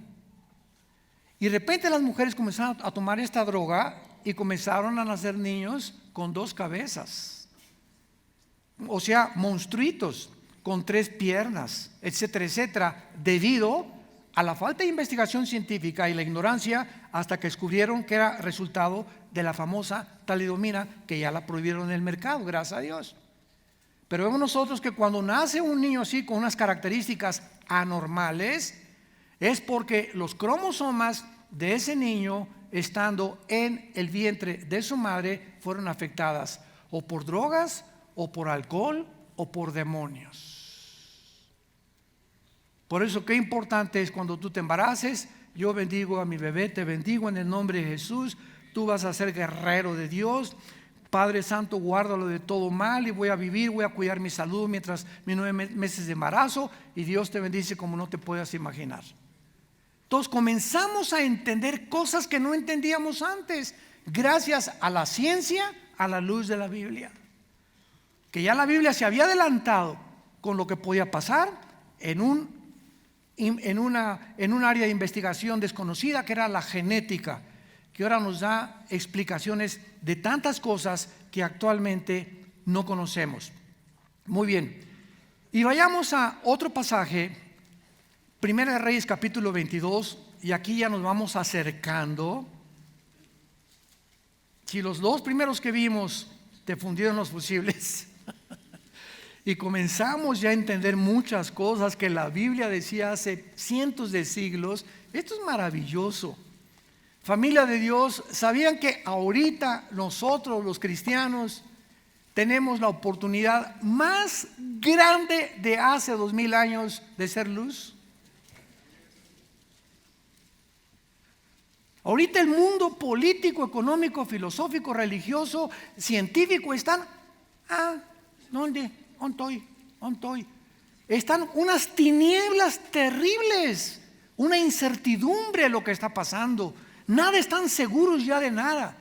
Y de repente las mujeres comenzaron a tomar esta droga y comenzaron a nacer niños con 2 cabezas. O sea, monstruitos con 3 piernas, etcétera, etcétera, debido a la falta de investigación científica y la ignorancia, hasta que descubrieron que era resultado de la famosa talidomina, que ya la prohibieron en el mercado, gracias a Dios. Pero vemos nosotros que cuando nace un niño así con unas características anormales, es porque los cromosomas de ese niño, estando en el vientre de su madre, fueron afectadas o por drogas, o por alcohol, o por demonios. Por eso qué importante es cuando tú te embaraces. Yo bendigo a mi bebé, te bendigo en el nombre de Jesús. Tú vas a ser guerrero de Dios. Padre Santo, guárdalo de todo mal y voy a vivir, voy a cuidar mi salud mientras mis 9 meses de embarazo, y Dios te bendice como no te puedas imaginar. Entonces comenzamos a entender cosas que no entendíamos antes, gracias a la ciencia, a la luz de la Biblia. Que ya la Biblia se había adelantado con lo que podía pasar en un área de investigación desconocida, que era la genética, que ahora nos da explicaciones de tantas cosas que actualmente no conocemos. Muy bien, y vayamos a otro pasaje, Primera de Reyes capítulo 22, y aquí ya nos vamos acercando. Si los 2 primeros que vimos te fundieron los fusibles, Y comenzamos ya a entender muchas cosas que la Biblia decía hace cientos de siglos. Esto es maravilloso. Familia de Dios, ¿sabían que ahorita nosotros los cristianos tenemos la oportunidad más grande de hace 2000 años de ser luz? Ahorita el mundo político, económico, filosófico, religioso, científico están, ¿dónde? ¿Dónde? Están unas tinieblas terribles, una incertidumbre de lo que está pasando. Nada están seguros ya de nada.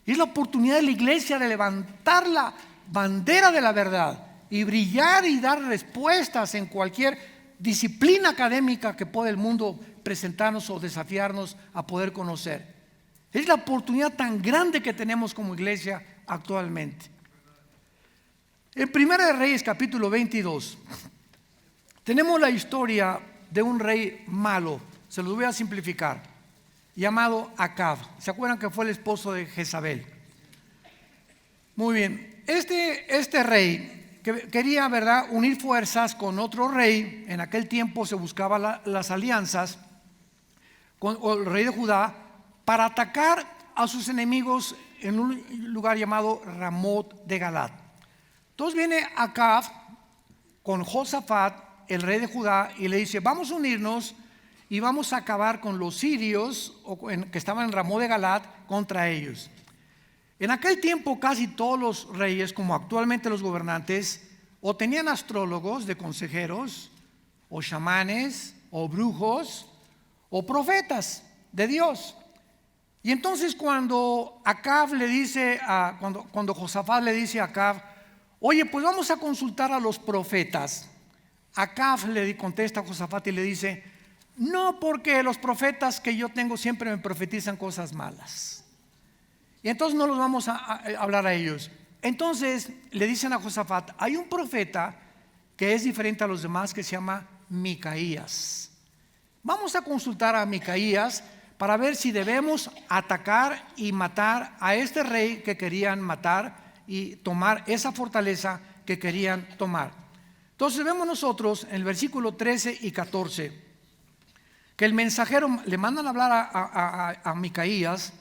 Es la oportunidad de la iglesia de levantar la bandera de la verdad y brillar y dar respuestas en cualquier disciplina académica que pueda el mundo presentarnos o desafiarnos a poder conocer. Es la oportunidad tan grande que tenemos como iglesia actualmente. En Primera de Reyes capítulo 22 tenemos la historia de un rey malo, se los voy a simplificar, llamado Acab. ¿Se acuerdan que fue el esposo de Jezabel? Muy bien, este rey que quería, ¿verdad?, unir fuerzas con otro rey. En aquel tiempo se buscaban las alianzas con el rey de Judá para atacar a sus enemigos en un lugar llamado Ramot de Galat. Entonces viene Acab con Josafat, el rey de Judá, y le dice: vamos a unirnos y vamos a acabar con los sirios que estaban en Ramot de Galat contra ellos. En aquel tiempo casi todos los reyes, como actualmente los gobernantes, o tenían astrólogos de consejeros, o chamanes, o brujos, o profetas de Dios. Y entonces cuando Acab le dice cuando Josafat le dice a Acab: oye, pues vamos a consultar a los profetas, Acab le contesta a Josafat y le dice: no, porque los profetas que yo tengo siempre me profetizan cosas malas, y entonces no los vamos a hablar a ellos. Entonces le dicen a Josafat: hay un profeta que es diferente a los demás, que se llama Micaías. Vamos a consultar a Micaías para ver si debemos atacar y matar a este rey que querían matar y tomar esa fortaleza que querían tomar. Entonces vemos nosotros en el versículo 13 y 14 que el mensajero le mandan a hablar a Micaías,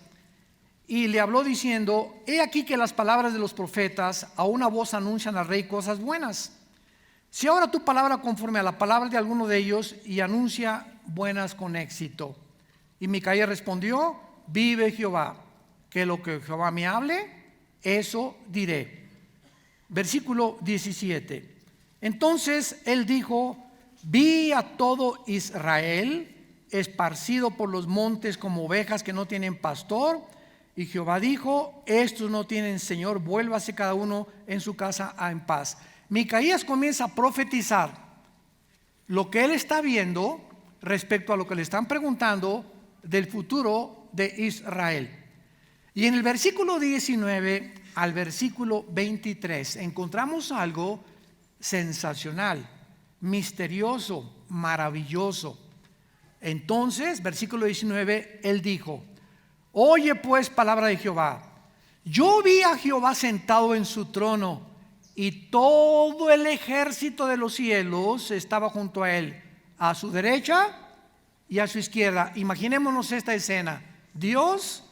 y le habló diciendo: he aquí que las palabras de los profetas a una voz anuncian al rey cosas buenas. Si ahora tu palabra conforme a la palabra de alguno de ellos, y anuncia buenas con éxito. Y Micaías respondió: vive Jehová, que lo que Jehová me hable, eso diré. Versículo 17. Entonces él dijo: vi a todo Israel esparcido por los montes como ovejas que no tienen pastor. Y Jehová dijo: estos no tienen señor, vuélvase cada uno en su casa en paz. Micaías comienza a profetizar lo que él está viendo respecto a lo que le están preguntando del futuro de Israel. Y en el versículo 19 al versículo 23 encontramos algo sensacional, misterioso, maravilloso. Entonces, versículo 19, él dijo: oye pues palabra de Jehová, yo vi a Jehová sentado en su trono, y todo el ejército de los cielos estaba junto a él, a su derecha y a su izquierda. Imaginémonos esta escena: Dios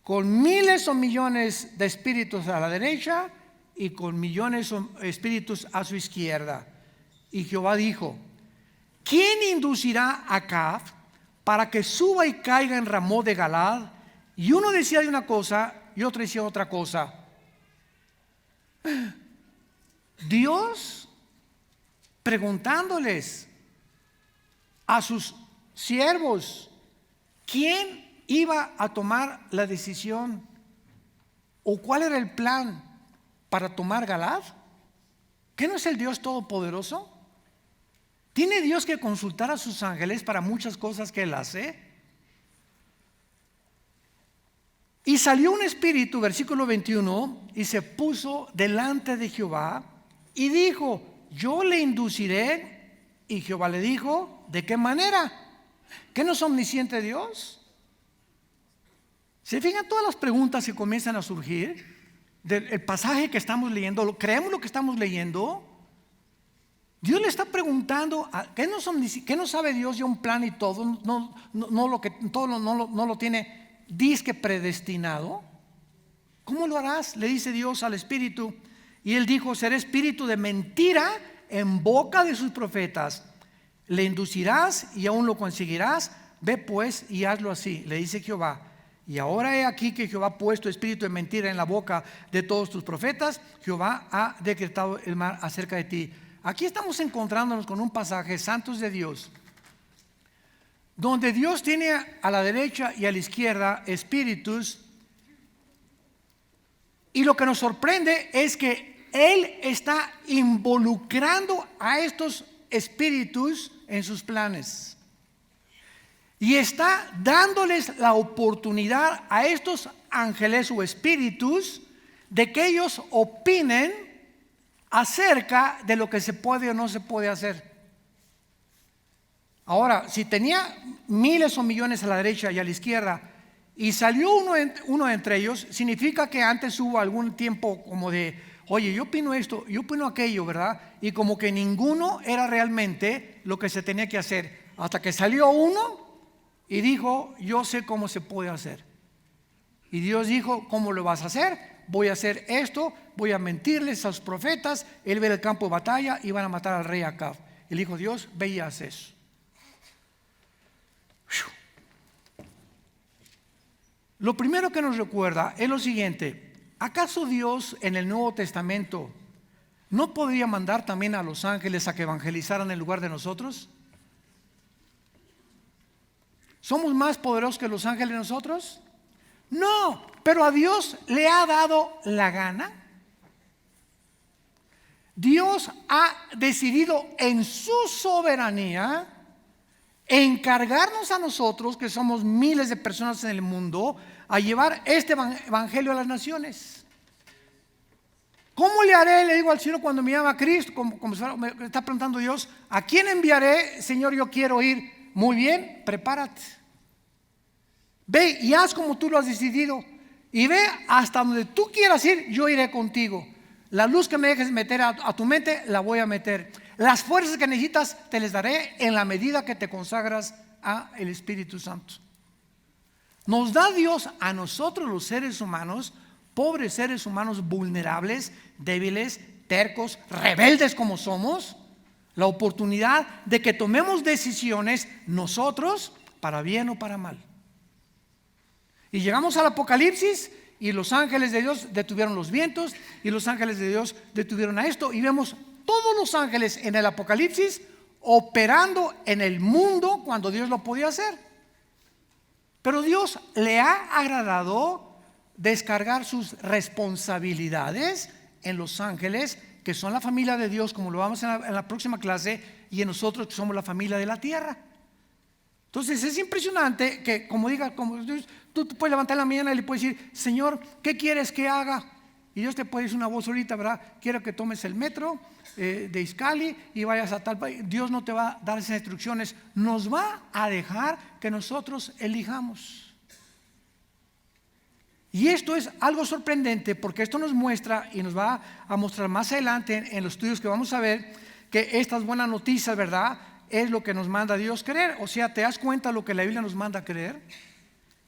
con miles o millones de espíritus a la derecha y con millones de espíritus a su izquierda. Y Jehová dijo: ¿quién inducirá a Acab para que suba y caiga en Ramot de Galad? Y uno decía de una cosa y otro decía otra cosa. Dios preguntándoles a sus siervos quién iba a tomar la decisión o cuál era el plan para tomar Galad. ¿Qué no es el Dios todopoderoso? ¿Tiene Dios que consultar a sus ángeles para muchas cosas que él hace? Y salió un espíritu, versículo 21, y se puso delante de Jehová y dijo: yo le induciré. Y Jehová le dijo: ¿de qué manera? ¿Qué no es omnisciente Dios? ¿Se fijan todas las preguntas que comienzan a surgir? del pasaje que estamos leyendo, creemos lo que estamos leyendo. Dios le está preguntando, ¿qué no sabe Dios ya un plan y todo? No lo tiene disque predestinado. ¿Cómo lo harás? Le dice Dios al espíritu. Y él dijo: seré espíritu de mentira en boca de sus profetas. Le inducirás y aún lo conseguirás. Ve pues y hazlo así, le dice Jehová. Y ahora he aquí que Jehová ha puesto espíritu de mentira en la boca de todos tus profetas. Jehová ha decretado el mal acerca de ti. Aquí estamos encontrándonos con un pasaje, santos de Dios, donde Dios tiene a la derecha y a la izquierda espíritus. Y lo que nos sorprende es que Él está involucrando a estos espíritus en sus planes. Y está dándoles la oportunidad a estos ángeles o espíritus de que ellos opinen acerca de lo que se puede o no se puede hacer. Ahora, si tenía miles o millones a la derecha y a la izquierda y salió uno entre ellos, significa que antes hubo algún tiempo como de: oye, yo opino esto, yo opino aquello, ¿verdad? Y como que ninguno era realmente lo que se tenía que hacer, hasta que salió uno y dijo: yo sé cómo se puede hacer. Y Dios dijo: ¿cómo lo vas a hacer? Voy a hacer esto, voy a mentirles a los profetas, él ve el campo de batalla y van a matar al rey Acab. Y le dijo Dios: ve y haz eso. Lo primero que nos recuerda es lo siguiente: ¿acaso Dios en el Nuevo Testamento no podría mandar también a los ángeles a que evangelizaran en lugar de nosotros? ¿Somos más poderosos que los ángeles nosotros? No, pero a Dios le ha dado la gana. Dios ha decidido en su soberanía encargarnos a nosotros, que somos miles de personas en el mundo, a llevar este evangelio a las naciones. ¿Cómo le haré? Le digo al Señor cuando me llama a Cristo, como me está preguntando Dios: ¿a quién enviaré? Señor, yo quiero ir. Muy bien, prepárate. Ve y haz como tú lo has decidido. Y ve hasta donde tú quieras ir, yo iré contigo. La luz que me dejes meter a tu mente, la voy a meter. Las fuerzas que necesitas te les daré en la medida que te consagras a el Espíritu Santo. Nos da Dios a nosotros los seres humanos, pobres seres humanos vulnerables, débiles, tercos, rebeldes como somos, la oportunidad de que tomemos decisiones nosotros para bien o para mal. Y llegamos al Apocalipsis y los ángeles de Dios detuvieron los vientos y los ángeles de Dios detuvieron a esto, y vemos todos los ángeles en el Apocalipsis operando en el mundo cuando Dios lo podía hacer. Pero Dios le ha agradado descargar sus responsabilidades en los ángeles, que son la familia de Dios, como lo vamos a ver en la próxima clase, y en nosotros, que somos la familia de la tierra. Entonces es impresionante que, como tú te puedes levantar en la mañana y le puedes decir: Señor, ¿qué quieres que haga? Y Dios te puede decir una voz ahorita, ¿verdad? Quiero que tomes el metro de Izcalli y vayas a tal país. Dios no te va a dar esas instrucciones, nos va a dejar que nosotros elijamos. Y esto es algo sorprendente, porque esto nos muestra, y nos va a mostrar más adelante en los estudios que vamos a ver, que estas buenas noticias, ¿verdad?, es lo que nos manda Dios creer. O sea, ¿te das cuenta lo que la Biblia nos manda creer?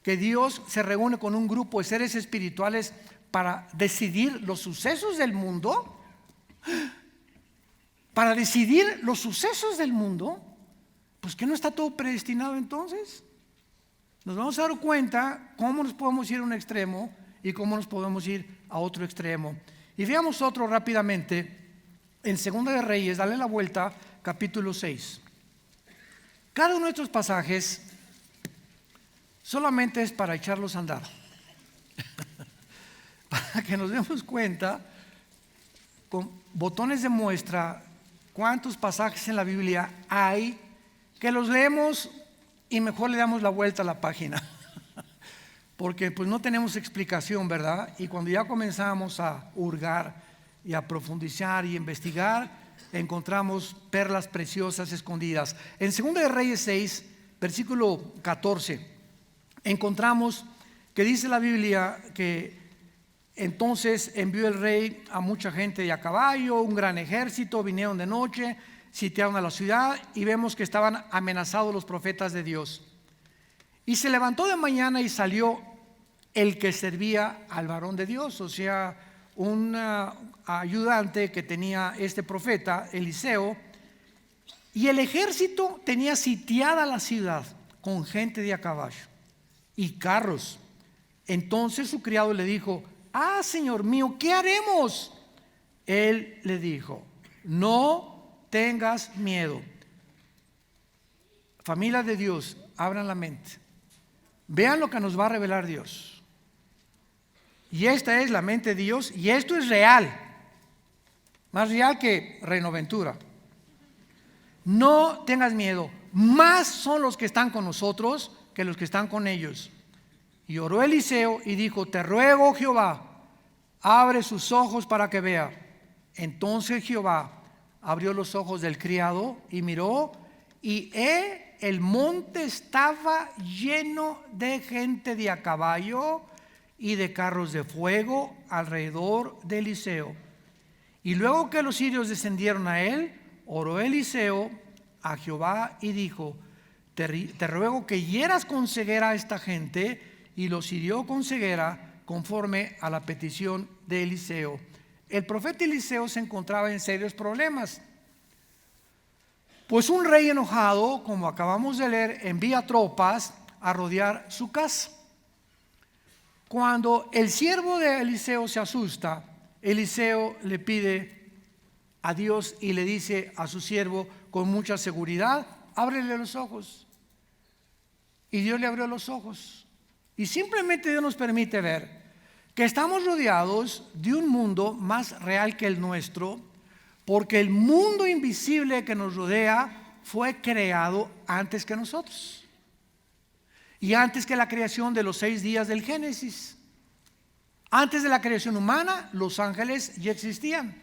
Que Dios se reúne con un grupo de seres espirituales para decidir los sucesos del mundo. Para decidir los sucesos del mundo. Pues que no está todo predestinado entonces. Nos vamos a dar cuenta cómo nos podemos ir a un extremo y cómo nos podemos ir a otro extremo. Y veamos otro rápidamente en Segunda de Reyes. Dale la vuelta, capítulo 6. Cada uno de estos pasajes solamente es para echarlos a andar. Para que nos demos cuenta con botones de muestra cuántos pasajes en la Biblia hay que los leemos y mejor le damos la vuelta a la página. Porque pues no tenemos explicación, ¿verdad? Y cuando ya comenzamos a hurgar y a profundizar y investigar, encontramos perlas preciosas escondidas. En 2 de Reyes 6, versículo 14, encontramos que dice la Biblia que Entonces envió el rey a mucha gente de a caballo, un gran ejército, vinieron de noche, sitiaron a la ciudad y vemos que estaban amenazados los profetas de Dios. Y se levantó de mañana y salió el que servía al varón de Dios, o sea, un ayudante que tenía este profeta, Eliseo, y el ejército tenía sitiada la ciudad con gente de a caballo y carros. Entonces su criado le dijo: Señor mío, ¿qué haremos? Él le dijo: no tengas miedo. Familia de Dios, abran la mente, vean lo que nos va a revelar Dios. Y esta es la mente de Dios, y esto es real, más real que Reino Ventura. No tengas miedo, más son los que están con nosotros que los que están con ellos. Y oró Eliseo y dijo: te ruego, Jehová, abre sus ojos para que vea. Entonces Jehová abrió los ojos del criado y miró, y el monte estaba lleno de gente de a caballo y de carros de fuego alrededor de Eliseo. Y luego que los sirios descendieron a él, oró Eliseo a Jehová y dijo: te ruego que hieras con ceguera a esta gente. Y los hirió con ceguera conforme a la petición de Eliseo. El profeta Eliseo se encontraba en serios problemas, pues un rey enojado, como acabamos de leer, envía tropas a rodear su casa. Cuando el siervo de Eliseo se asusta, Eliseo le pide a Dios y le dice a su siervo con mucha seguridad: ábrele los ojos. Y Dios le abrió los ojos. Y simplemente Dios nos permite ver que estamos rodeados de un mundo más real que el nuestro, porque el mundo invisible que nos rodea fue creado antes que nosotros, y antes que la creación de los 6 días del Génesis. Antes de la creación humana, los ángeles ya existían,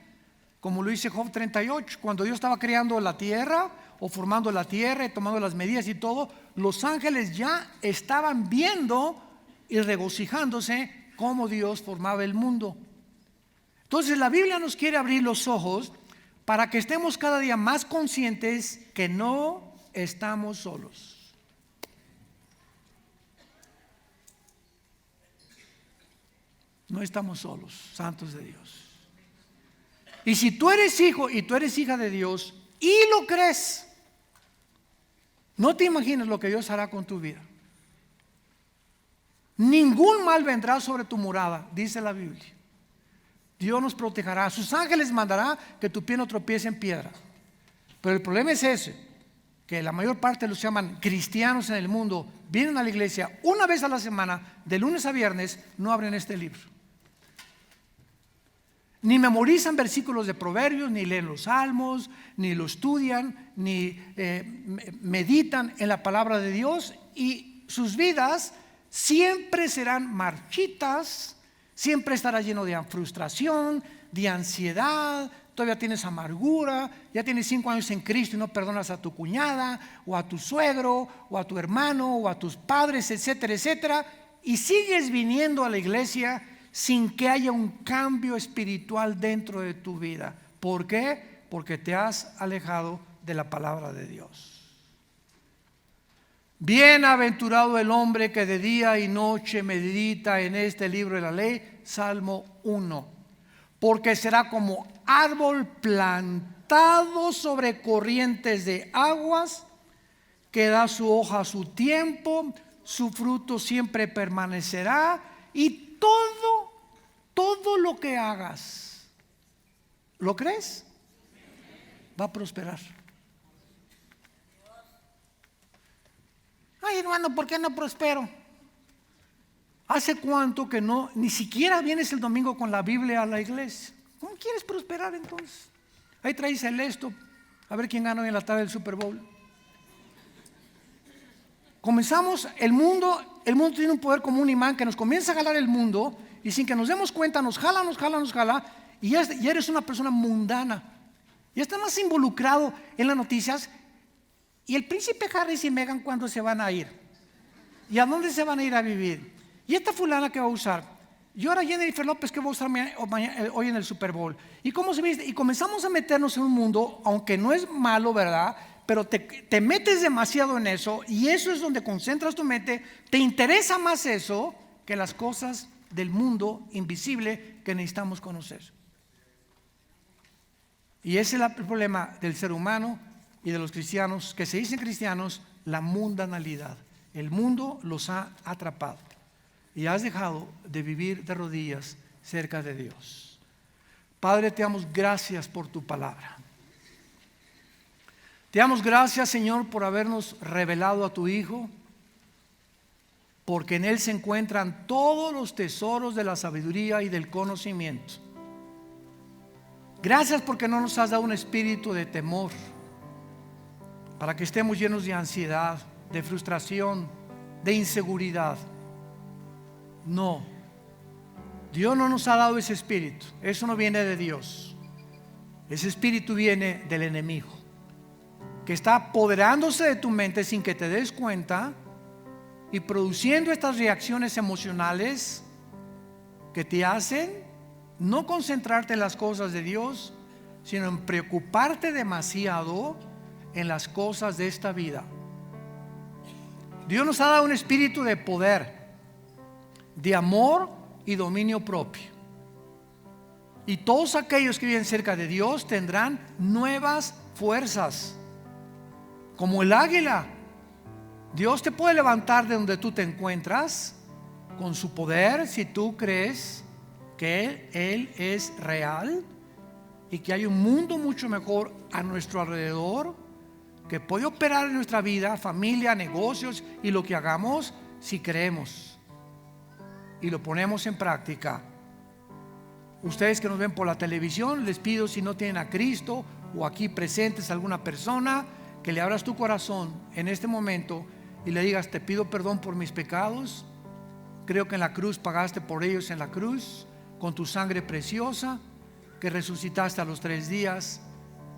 como lo dice Job 38. Cuando Dios estaba creando la tierra, o formando la tierra y tomando las medidas y todo, los ángeles ya estaban viendo y regocijándose cómo Dios formaba el mundo. Entonces la Biblia nos quiere abrir los ojos para que estemos cada día más conscientes que no estamos solos. No estamos solos, santos de Dios. Y si tú eres hijo y tú eres hija de Dios y lo crees, no te imaginas lo que Dios hará con tu vida. Ningún mal vendrá sobre tu morada, dice la Biblia. Dios nos protegerá, sus ángeles mandará que tu pie no tropiece en piedra. Pero el problema es ese, que la mayor parte de los que se llaman cristianos en el mundo vienen a la iglesia una vez a la semana, de lunes a viernes, no abren este libro. Ni memorizan versículos de Proverbios, ni leen los salmos, ni lo estudian, ni meditan en la palabra de Dios, y sus vidas siempre serán marchitas, siempre estará lleno de frustración, de ansiedad. Todavía tienes amargura, ya tienes 5 años en Cristo y no perdonas a tu cuñada, o a tu suegro, o a tu hermano, o a tus padres, etcétera, etcétera, y sigues viniendo a la iglesia sin que haya un cambio espiritual dentro de tu vida. ¿Por qué? Porque te has alejado de la palabra de Dios. Bienaventurado el hombre que de día y noche medita en este libro de la ley, Salmo 1, porque será como árbol plantado sobre corrientes de aguas, que da su hoja a su tiempo, su fruto siempre permanecerá, y todo lo que hagas, ¿lo crees? Va a prosperar. Ay, hermano, ¿por qué no prospero? ¿Hace cuánto que no, ni siquiera vienes el domingo con la Biblia a la iglesia? ¿Cómo quieres prosperar entonces? Ahí traes el esto, a ver quién gana hoy en la tarde del Super Bowl. Comenzamos, el mundo tiene un poder como un imán que nos comienza a jalar el mundo, y sin que nos demos cuenta nos jala, y ya eres una persona mundana. Ya estás más involucrado en las noticias. ¿Y el príncipe Harry y Meghan cuándo se van a ir? ¿Y a dónde se van a ir a vivir? ¿Y esta fulana que va a usar? Y ahora Jennifer López que va a usar hoy en el Super Bowl. ¿Y cómo se viste? Y comenzamos a meternos en un mundo, aunque no es malo, ¿verdad? Pero te metes demasiado en eso y eso es donde concentras tu mente. Te interesa más eso que las cosas del mundo invisible que necesitamos conocer. Y ese es el problema del ser humano y de los cristianos, que se dicen cristianos, la mundanalidad. El mundo los ha atrapado y has dejado de vivir de rodillas cerca de Dios. Padre, te damos gracias por tu palabra. Te damos gracias, Señor, por habernos revelado a tu Hijo, porque en Él se encuentran todos los tesoros de la sabiduría y del conocimiento. Gracias porque no nos has dado un espíritu de temor, para que estemos llenos de ansiedad, de frustración, de inseguridad. No, Dios no nos ha dado ese espíritu. Eso no viene de Dios. Ese espíritu viene del enemigo, que está apoderándose de tu mente sin que te des cuenta y produciendo estas reacciones emocionales que te hacen no concentrarte en las cosas de Dios, sino en preocuparte demasiado en las cosas de esta vida. Dios nos ha dado un espíritu de poder, de amor y dominio propio. Y todos aquellos que viven cerca de Dios tendrán nuevas fuerzas, como el águila. Dios te puede levantar de donde tú te encuentras con su poder si tú crees que Él es real y que hay un mundo mucho mejor a nuestro alrededor que puede operar en nuestra vida, familia, negocios y lo que hagamos si creemos y lo ponemos en práctica. Ustedes que nos ven por la televisión, les pido, si no tienen a Cristo o aquí presentes alguna persona, que le abras tu corazón en este momento y le digas: te pido perdón por mis pecados, creo que en la cruz pagaste por ellos, en la cruz con tu sangre preciosa, que resucitaste a los 3 días,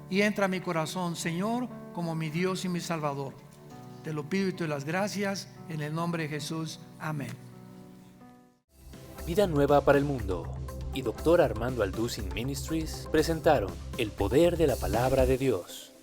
y entra a mi corazón, Señor, como mi Dios y mi Salvador. Te lo pido y te doy las gracias en el nombre de Jesús, amén. Vida Nueva para el Mundo y Dr. Armando Alducin Ministries presentaron El Poder de la Palabra de Dios.